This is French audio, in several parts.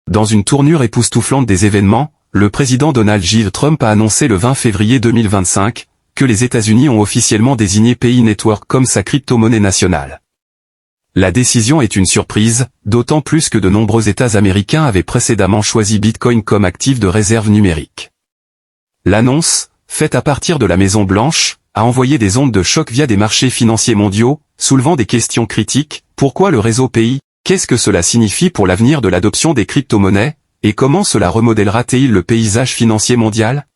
Dans une tournure époustouflante des événements, le président Donald J. Trump a annoncé le 20 février 2025 que les États-Unis ont officiellement désigné Pay Network comme sa crypto-monnaie nationale. La décision est une surprise, d'autant plus que de nombreux États américains avaient précédemment choisi Bitcoin comme actif de réserve numérique. L'annonce, faite à partir de la Maison-Blanche, a envoyé des ondes de choc via des marchés financiers mondiaux, soulevant des questions critiques. Pourquoi le réseau Pay? Qu'est-ce que cela signifie pour l'avenir de l'adoption des crypto-monnaies? Et comment cela remodèlera-t-il le paysage financier mondial?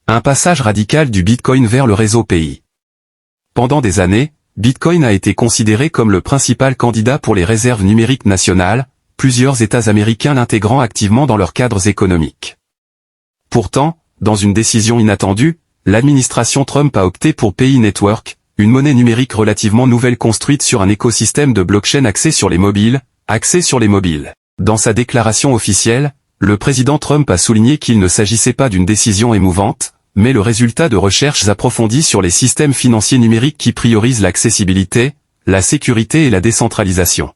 Un passage radical du Bitcoin vers le réseau Pay. Pendant des années, Bitcoin a été considéré comme le principal candidat pour les réserves numériques nationales, plusieurs États américains l'intégrant activement dans leurs cadres économiques. Pourtant, dans une décision inattendue, l'administration Trump a opté pour Pay Network, une monnaie numérique relativement nouvelle construite sur un écosystème de blockchain axé sur les mobiles. Dans sa déclaration officielle, le président Trump a souligné qu'il ne s'agissait pas d'une décision émouvante, mais le résultat de recherches approfondies sur les systèmes financiers numériques qui priorisent l'accessibilité, la sécurité et la décentralisation.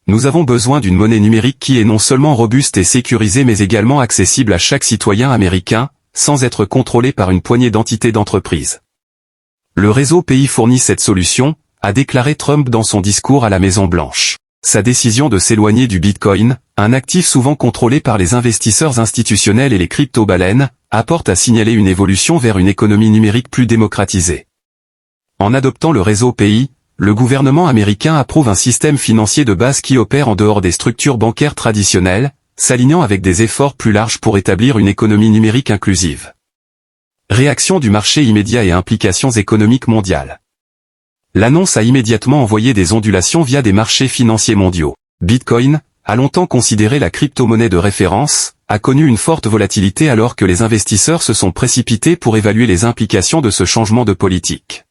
Nous avons besoin d'une monnaie numérique qui est non seulement robuste et sécurisée mais également accessible à chaque citoyen américain, sans être contrôlée par une poignée d'entités d'entreprises. Le réseau Pay fournit cette solution, a déclaré Trump dans son discours à la Maison-Blanche. Sa décision de s'éloigner du Bitcoin, un actif souvent contrôlé par les investisseurs institutionnels et les crypto-baleines, apporte à signaler une évolution vers une économie numérique plus démocratisée. En adoptant le réseau Pay, le gouvernement américain approuve un système financier de base qui opère en dehors des structures bancaires traditionnelles, s'alignant avec des efforts plus larges pour établir une économie numérique inclusive. Réaction du marché immédiat et implications économiques mondiales. L'annonce a immédiatement envoyé des ondulations via des marchés financiers mondiaux. Bitcoin, a longtemps considéré la crypto-monnaie de référence, a connu une forte volatilité alors que les investisseurs se sont précipités pour évaluer les implications de ce changement de politique.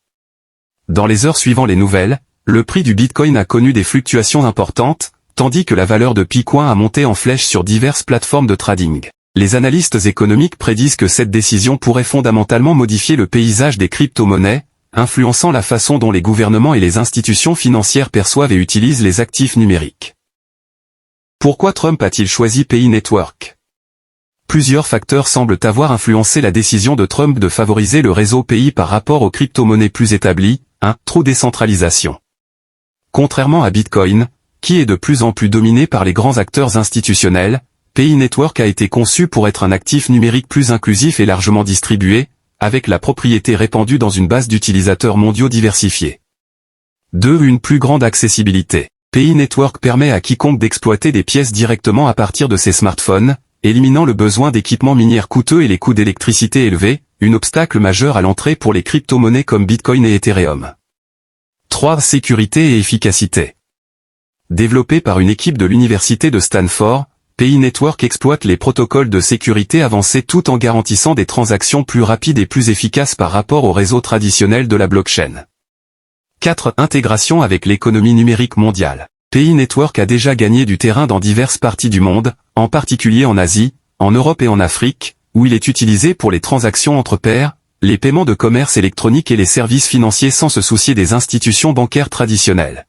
Dans les heures suivant les nouvelles, le prix du Bitcoin a connu des fluctuations importantes, tandis que la valeur de Picoin a monté en flèche sur diverses plateformes de trading. Les analystes économiques prédisent que cette décision pourrait fondamentalement modifier le paysage des crypto-monnaies, influençant la façon dont les gouvernements et les institutions financières perçoivent et utilisent les actifs numériques. Pourquoi Trump a-t-il choisi Pay Network? Plusieurs facteurs semblent avoir influencé la décision de Trump de favoriser le réseau Pay par rapport aux crypto-monnaies plus établies. 1. Trop décentralisation. Contrairement à Bitcoin, qui est de plus en plus dominé par les grands acteurs institutionnels, Pay Network a été conçu pour être un actif numérique plus inclusif et largement distribué, avec la propriété répandue dans une base d'utilisateurs mondiaux diversifiés. 2. Une plus grande accessibilité. Pay Network permet à quiconque d'exploiter des pièces directement à partir de ses smartphones, éliminant le besoin d'équipements miniers coûteux et les coûts d'électricité élevés, un obstacle majeur à l'entrée pour les crypto-monnaies comme Bitcoin et Ethereum. 3. Sécurité et efficacité. Développé par une équipe de l'université de Stanford, Pay Network exploite les protocoles de sécurité avancés tout en garantissant des transactions plus rapides et plus efficaces par rapport au réseau traditionnel de la blockchain. 4. Intégration avec l'économie numérique mondiale. Pay Network a déjà gagné du terrain dans diverses parties du monde, en particulier en Asie, en Europe et en Afrique, où il est utilisé pour les transactions entre pairs, les paiements de commerce électronique et les services financiers sans se soucier des institutions bancaires traditionnelles.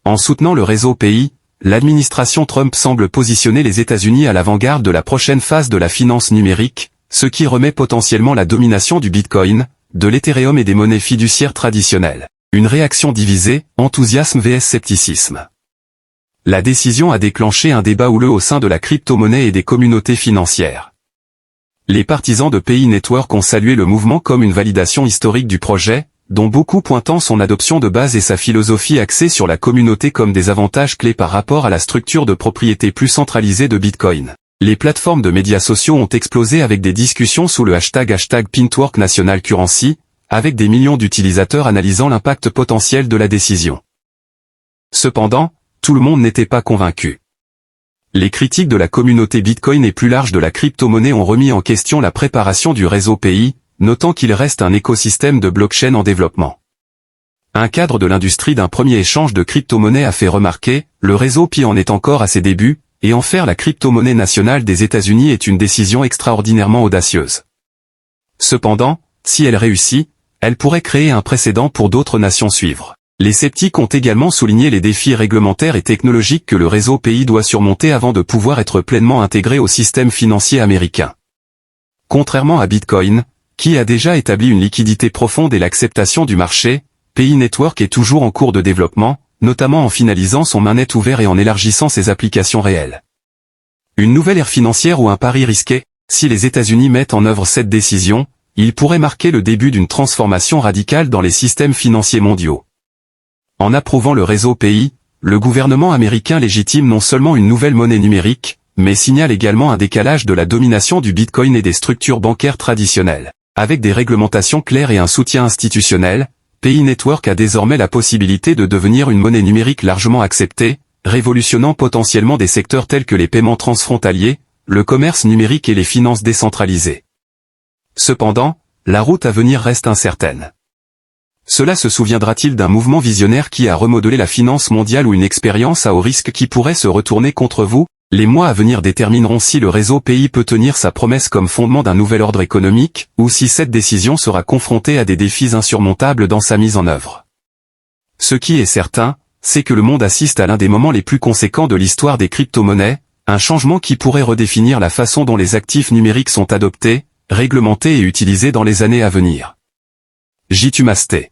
En soutenant le réseau Pay, l'administration Trump semble positionner les États-Unis à l'avant-garde de la prochaine phase de la finance numérique, ce qui remet potentiellement la domination du Bitcoin, de l'Ethereum et des monnaies fiduciaires traditionnelles. Une réaction divisée, enthousiasme vs scepticisme. La décision a déclenché un débat houleux au sein de la crypto-monnaie et des communautés financières. Les partisans de Pay Network ont salué le mouvement comme une validation historique du projet, dont beaucoup pointant son adoption de base et sa philosophie axée sur la communauté comme des avantages clés par rapport à la structure de propriété plus centralisée de Bitcoin. Les plateformes de médias sociaux ont explosé avec des discussions sous le hashtag Pintwork National Currency, avec des millions d'utilisateurs analysant l'impact potentiel de la décision. Cependant, tout le monde n'était pas convaincu. Les critiques de la communauté Bitcoin et plus large de la crypto-monnaie ont remis en question la préparation du réseau Pay, notant qu'il reste un écosystème de blockchain en développement. Un cadre de l'industrie d'un premier échange de crypto-monnaies a fait remarquer, le réseau Pay en est encore à ses débuts, et en faire la crypto-monnaie nationale des États-Unis est une décision extraordinairement audacieuse. Cependant, si elle réussit, elle pourrait créer un précédent pour d'autres nations suivre. Les sceptiques ont également souligné les défis réglementaires et technologiques que le réseau PI doit surmonter avant de pouvoir être pleinement intégré au système financier américain. Contrairement à Bitcoin, qui a déjà établi une liquidité profonde et l'acceptation du marché, PI Network est toujours en cours de développement, notamment en finalisant son mainnet ouvert et en élargissant ses applications réelles. Une nouvelle ère financière ou un pari risqué? Si les États-Unis mettent en œuvre cette décision, il pourrait marquer le début d'une transformation radicale dans les systèmes financiers mondiaux. En approuvant le réseau PI, le gouvernement américain légitime non seulement une nouvelle monnaie numérique, mais signale également un décalage de la domination du Bitcoin et des structures bancaires traditionnelles. Avec des réglementations claires et un soutien institutionnel, PI Network a désormais la possibilité de devenir une monnaie numérique largement acceptée, révolutionnant potentiellement des secteurs tels que les paiements transfrontaliers, le commerce numérique et les finances décentralisées. Cependant, la route à venir reste incertaine. Cela se souviendra-t-il d'un mouvement visionnaire qui a remodelé la finance mondiale ou une expérience à haut risque qui pourrait se retourner contre vous? Les mois à venir détermineront si le réseau PI peut tenir sa promesse comme fondement d'un nouvel ordre économique, ou si cette décision sera confrontée à des défis insurmontables dans sa mise en œuvre. Ce qui est certain, c'est que le monde assiste à l'un des moments les plus conséquents de l'histoire des crypto-monnaies, un changement qui pourrait redéfinir la façon dont les actifs numériques sont adoptés, réglementés et utilisés dans les années à venir. Jitu Masté.